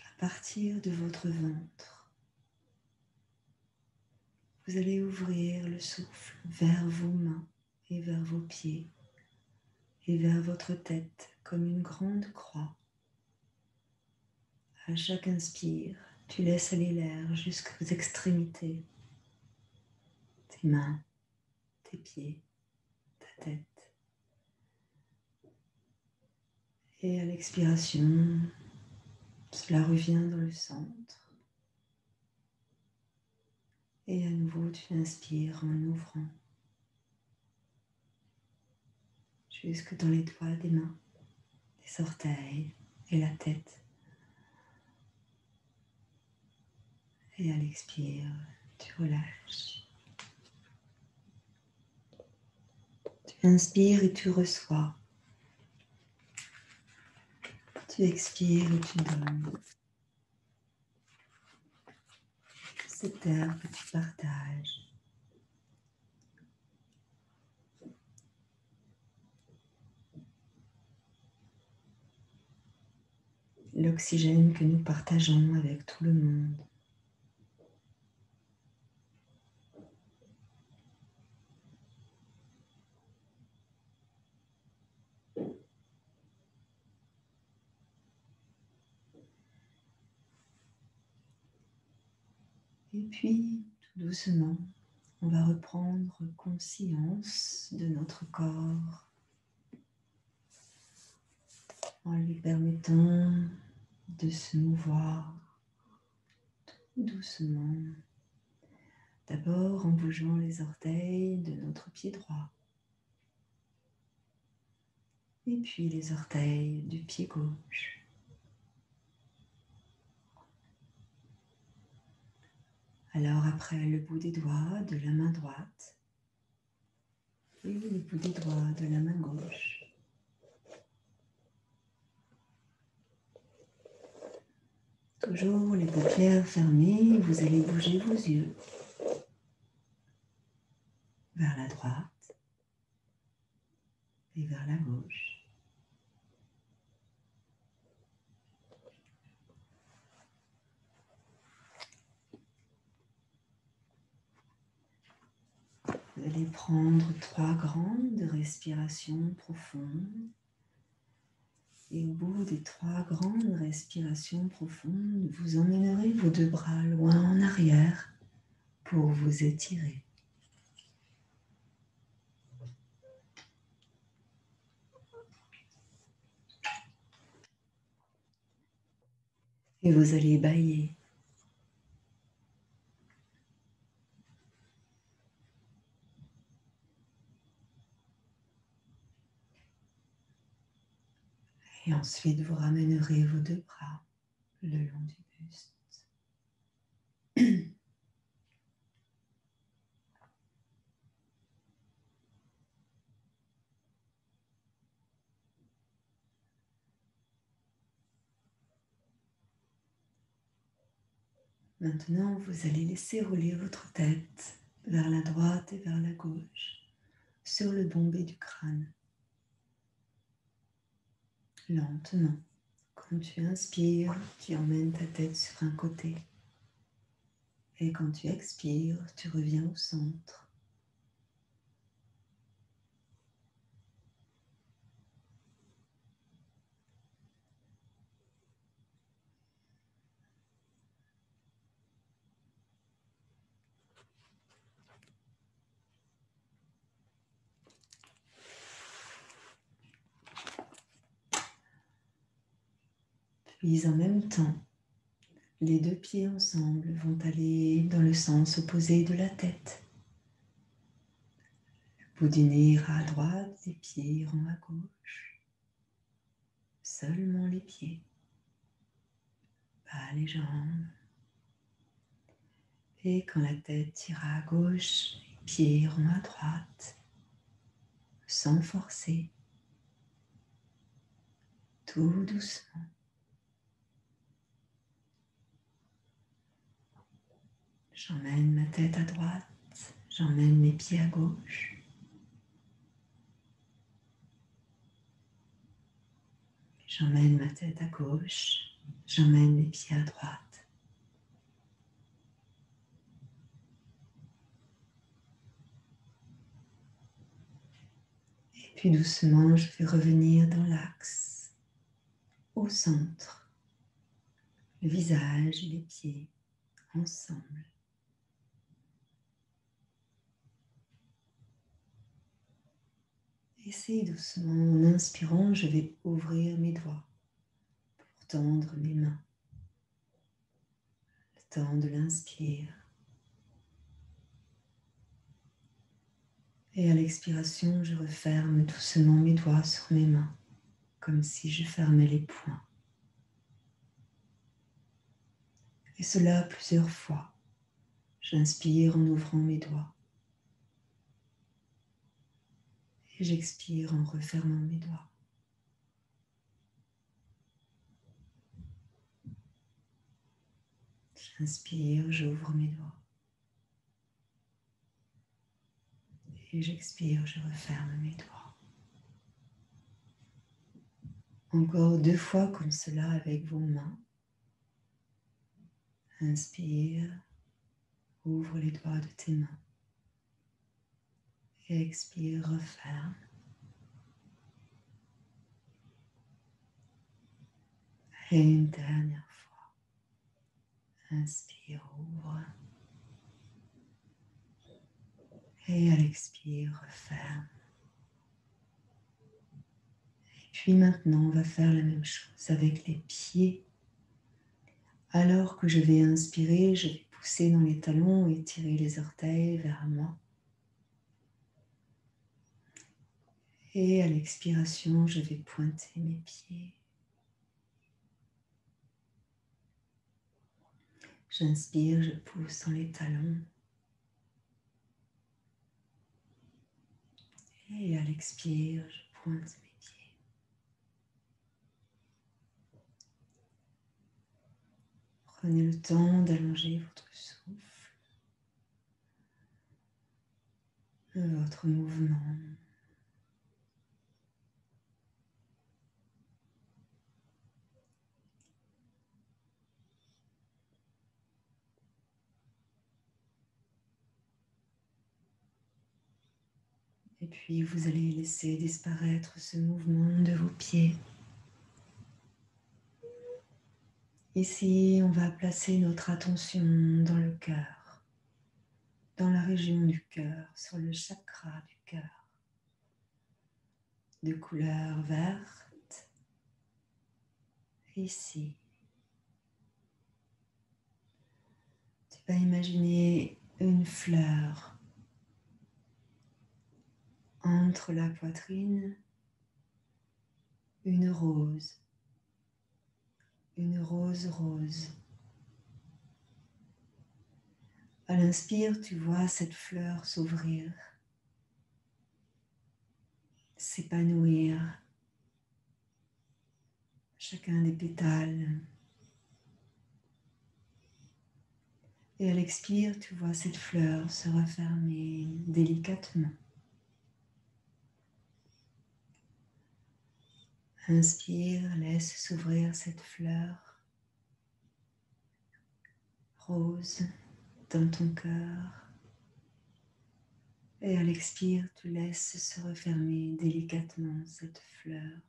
à partir de votre ventre, vous allez ouvrir le souffle vers vos mains et vers vos pieds et vers votre tête comme une grande croix. À chaque inspire, tu laisses aller l'air jusqu'aux extrémités, tes mains, tes pieds, ta tête. Et à l'expiration, cela revient dans le centre. Et à nouveau, tu inspires en ouvrant jusque dans les doigts des mains, les orteils et la tête. Et à l'expire, tu relâches. Tu inspires et tu reçois. Tu expires et tu donnes. Cette terre que tu partages. L'oxygène que nous partageons avec tout le monde. Et puis, tout doucement, on va reprendre conscience de notre corps en lui permettant de se mouvoir tout doucement. D'abord en bougeant les orteils de notre pied droit. Et puis les orteils du pied gauche. Alors après le bout des doigts de la main droite et le bout des doigts de la main gauche. Toujours les paupières fermées, vous allez bouger vos yeux vers la droite et vers la gauche. Vous allez prendre 3 grandes respirations profondes. Et au bout des 3 grandes respirations profondes, vous emmènerez vos 2 bras loin en arrière pour vous étirer. Et vous allez bâiller. Et ensuite, vous ramènerez vos 2 bras le long du buste. Maintenant, vous allez laisser rouler votre tête vers la droite et vers la gauche, sur le bombé du crâne. Lentement. Quand tu inspires, tu emmènes ta tête sur un côté. Et quand tu expires, tu reviens au centre. Puis en même temps, les 2 pieds ensemble vont aller dans le sens opposé de la tête. bout du nez ira à droite, les pieds iront à gauche. Seulement les pieds, pas les jambes. Et quand la tête ira à gauche, les pieds iront à droite, sans forcer, tout doucement. J'emmène ma tête à droite, j'emmène mes pieds à gauche. J'emmène ma tête à gauche, j'emmène mes pieds à droite. Et puis doucement, je vais revenir dans l'axe, au centre, le visage et les pieds ensemble. Et doucement, en inspirant, je vais ouvrir mes doigts pour tendre mes mains. Le temps de l'inspire. Et à l'expiration, je referme doucement mes doigts sur mes mains, comme si je fermais les poings. Et cela plusieurs fois. J'inspire en ouvrant mes doigts. Et j'expire en refermant mes doigts. J'inspire, j'ouvre mes doigts. Et j'expire, je referme mes doigts. Encore 2 fois comme cela avec vos mains. Inspire, ouvre les doigts de tes mains. Et expire, referme. Et une dernière fois. Inspire, ouvre. Et à l'expire, referme. Et puis maintenant, on va faire la même chose avec les pieds. Alors que je vais inspirer, je vais pousser dans les talons et tirer les orteils vers moi. Et à l'expiration, je vais pointer mes pieds. J'inspire, je pousse dans les talons. Et à l'expire, je pointe mes pieds. Prenez le temps d'allonger votre souffle, votre mouvement. Et puis vous allez laisser disparaître ce mouvement de vos pieds. Ici, on va placer notre attention dans le cœur, dans la région du cœur, sur le chakra du cœur, de couleur verte. Ici, tu vas imaginer une fleur entre la poitrine, une rose rose. À l'inspire, tu vois cette fleur s'ouvrir, s'épanouir, chacun des pétales. Et à l'expire, tu vois cette fleur se refermer délicatement. Inspire, laisse s'ouvrir cette fleur rose dans ton cœur. Et à l'expire, tu laisses se refermer délicatement cette fleur.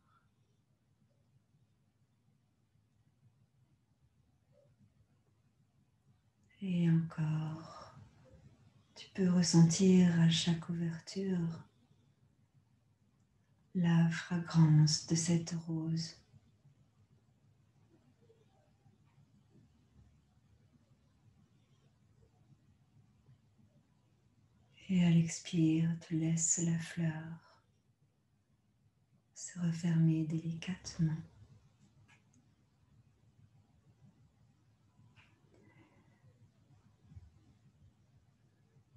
Et encore, tu peux ressentir à chaque ouverture la fragrance de cette rose. Et à l'expire, tu laisses la fleur se refermer délicatement.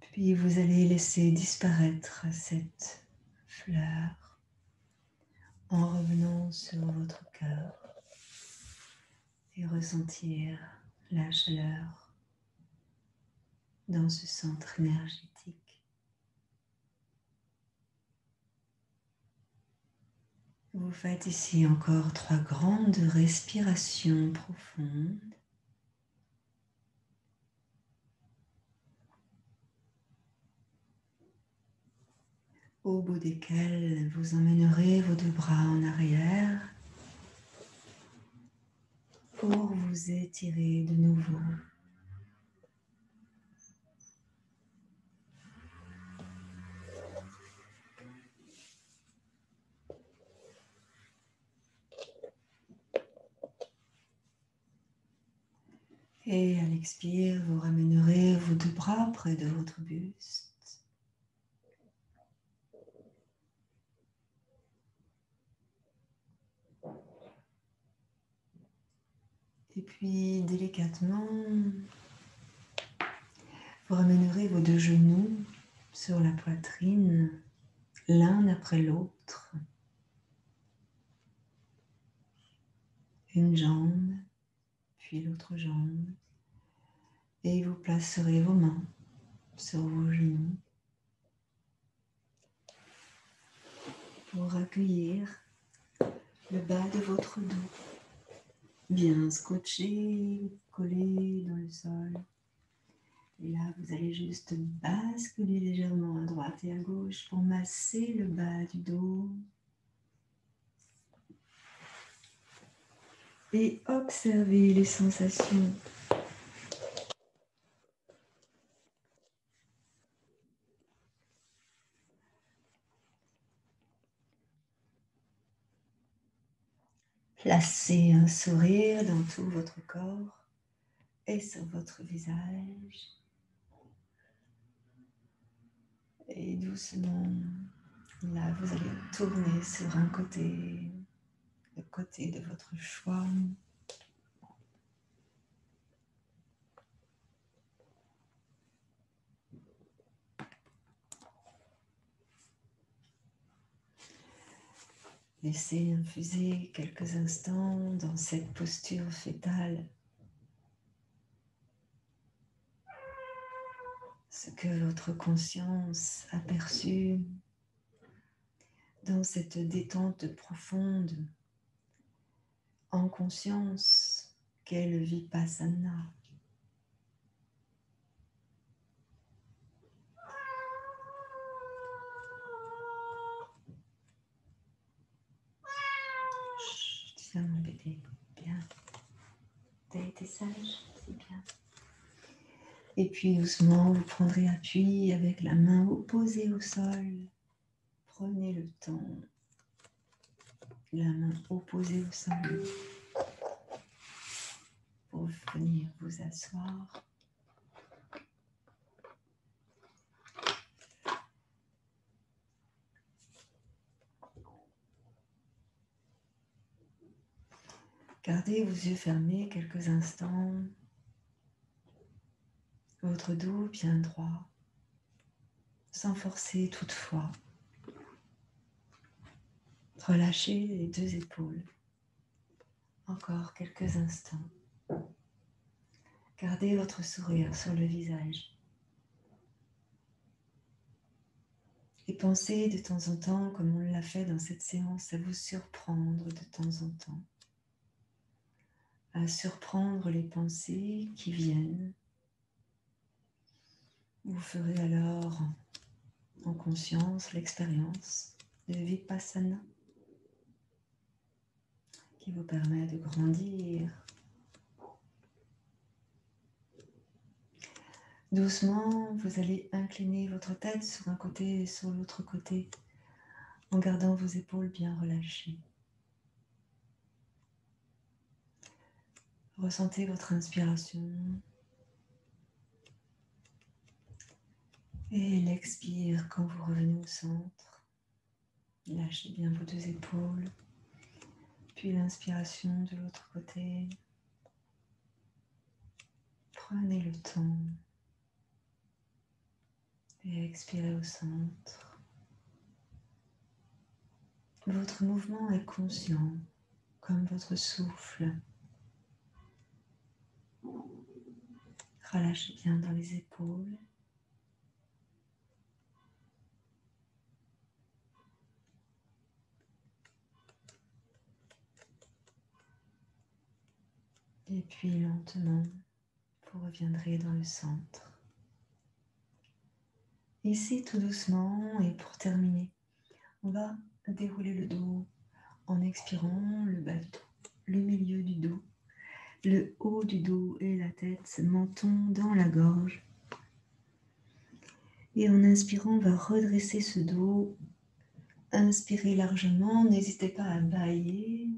Puis vous allez laisser disparaître cette fleur en revenant sur votre cœur et ressentir la chaleur dans ce centre énergétique. Vous faites ici encore 3 grandes respirations profondes. Au bout desquelles vous emmènerez vos 2 bras en arrière pour vous étirer de nouveau. Et à l'expire, vous ramènerez vos 2 bras près de votre buste. Et puis délicatement, vous ramènerez vos 2 genoux sur la poitrine, l'un après l'autre. Une jambe, puis l'autre jambe. Et vous placerez vos mains sur vos genoux pour accueillir le bas de votre dos. Bien scotché, collé dans le sol. Et là, vous allez juste basculer légèrement à droite et à gauche pour masser le bas du dos. Et observez les sensations. Placez un sourire dans tout votre corps et sur votre visage. Et doucement, là, vous allez tourner sur un côté, le côté de votre choix. Laissez infuser quelques instants dans cette posture fœtale. Ce que votre conscience a perçu dans cette détente profonde, en conscience qu'est le Vipassana. Chut, tiens mon bébé, bien. T'as été sage, c'est bien. Et puis doucement, vous prendrez appui avec la main opposée au sol. Prenez le temps. La main opposée au sol pour venir vous asseoir. Gardez vos yeux fermés quelques instants. Votre dos bien droit, sans forcer toutefois. Relâchez les 2 épaules. Encore quelques instants. Gardez votre sourire sur le visage. Et pensez de temps en temps, comme on l'a fait dans cette séance, à vous surprendre de temps en temps. À surprendre les pensées qui viennent. Vous ferez alors en conscience l'expérience de Vipassana qui vous permet de grandir. Doucement, vous allez incliner votre tête sur un côté et sur l'autre côté en gardant vos épaules bien relâchées. Ressentez votre inspiration Et l'expire quand vous revenez au centre. Lâchez bien vos deux épaules. Puis l'inspiration de l'autre côté. Prenez le temps. Et expirez au centre. Votre mouvement est conscient, comme votre souffle. Relâchez bien dans les épaules. Et puis lentement, vous reviendrez dans le centre. Ici, tout doucement, et pour terminer, on va dérouler le dos en expirant le bas du dos, le milieu du dos, le haut du dos et la tête, menton dans la gorge. Et en inspirant, on va redresser ce dos. Inspirez largement, n'hésitez pas à bâiller.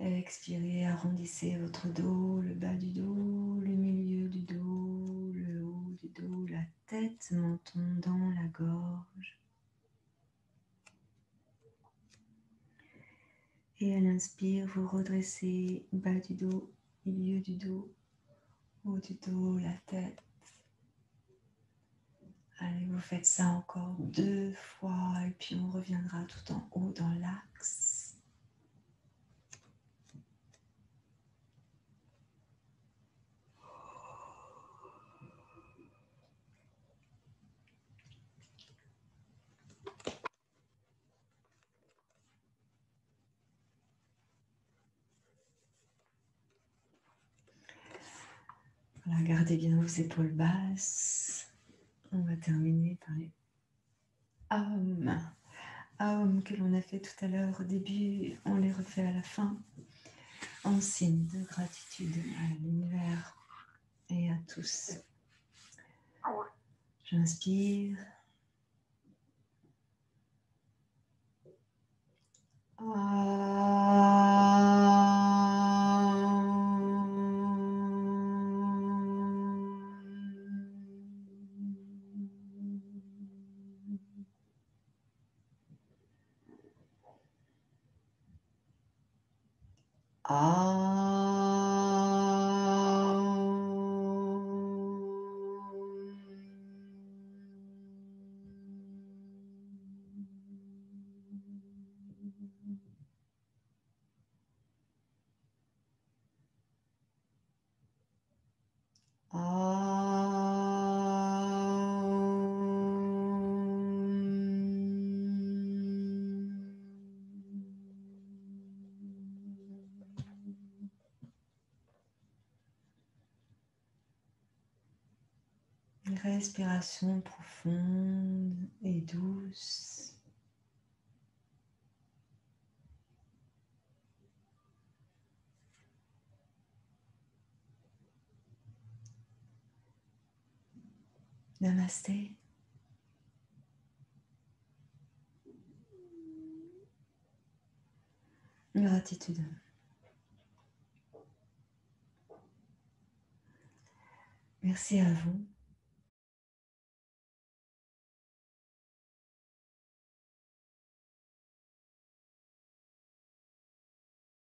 Expirez, arrondissez votre dos, le bas du dos, le milieu du dos, le haut du dos, la tête, menton dans la gorge. Et à l'inspire, vous redressez bas du dos, milieu du dos, haut du dos, la tête. Allez, vous faites ça encore 2 fois et puis on reviendra tout en haut dans l'axe. Voilà, gardez bien vos épaules basses. On va terminer par les Aum que l'on a fait tout à l'heure au début. On les refait à la fin en signe de gratitude à l'univers et à tous. J'inspire. Respiration profonde et douce. Namasté. Gratitude. Merci à vous.